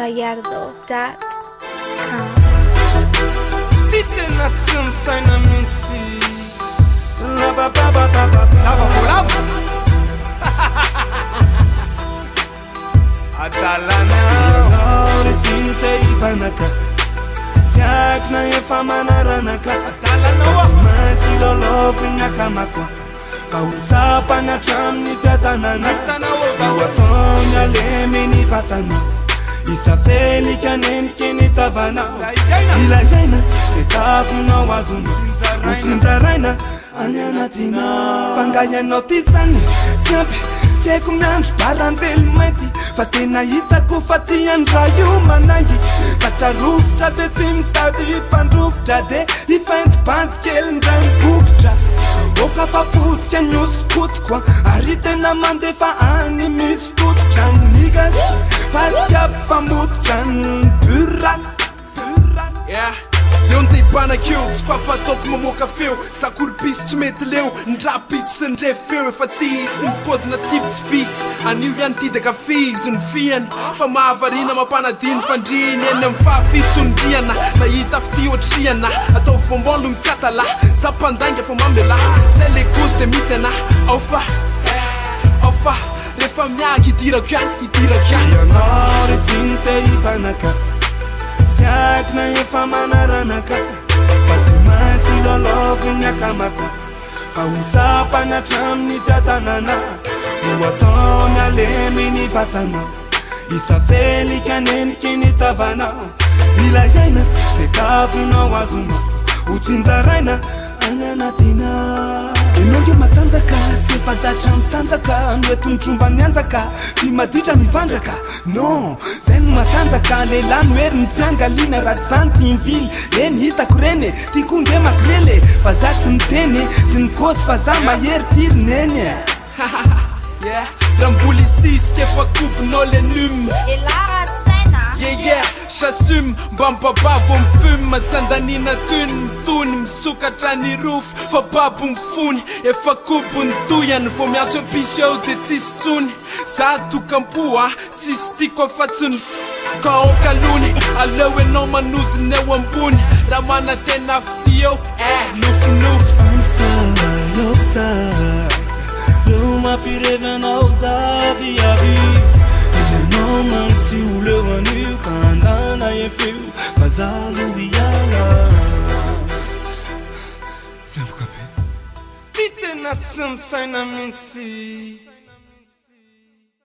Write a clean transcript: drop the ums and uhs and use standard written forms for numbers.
gallardo.com. Titena tsy misaina mihitsy lava adalana resiny te hivanaka tsy akina efa manaranaka adalana matsy lôlôviny akamako fa ho tsapana hatramin'ny fiatanana ho ataony aleminy vatana isafelika nenike ny tavana ilayaina de tavinao azona ho tsinjaraina any anatina fangayanao ty zany tsy ampy tsy haiko miandro baranjely mainty fa tena hitako fa tiandra io manangy satra rofotra de tsy mitady mpandrofotra de hifainty-bandy kely ndray mibokotra oka fapotika nyosikotikoa ary tena mandefa any misy tototra ny migas fa tsy ampifamototra ny burasy eo nde banakeo tsy koa fataoko mamoaka feo sakory-piso tsy mety leo ndrapito sy ndre feo efa tsy sy nipozina tipo tsy vitsy anio ihany tidaka fizy ny fiany fa mahavarina mampanadiny fandriny eny amin'ny fahafitondriana nahita fity oatriana atao vombolo ny katala za mpandainga fa mamela zay le gozy de misy ana aofa rehefa miaky hidirako any ianao resiny te hivanaka tsy akina efa manaranaka fa tsy matsy lôlôviny akamako fa ho tsapana hatramin'ny fiatanana ho ataony aleminy vatana isafelika nenike ny tavana ilayaina de tavinao azona ho tsinjaraina any anatina enonge matanjaka tsy efa zatra mitanjaka noetiny tromba ny anjaka ty maditra mivandraka non zay no matanjaka lehilahy noery ny fiangaliana raha zany ty mivily eny hitako reny ty konge makrele fa za tsy miteny sy ny kosy fa za mahery tirineny raha mboly sisika efa kopinao le nume j'assume mba mibabavo mifume tsy andanina tony mitony misokatra ny rofo fa babo mifony efa kopo ny toyany vo miatso episy eo de tsisy tsony za tokampoa tsisy tiko afatsony ka okalony aleo enao manodina eo ambony raha manatena fity eo nofinofo leo mampirevanao za viavy enanao mantsy oleo anio ka andana efeo fa zalo iala tsy ampokabe ty tena tsy misaina mihitsy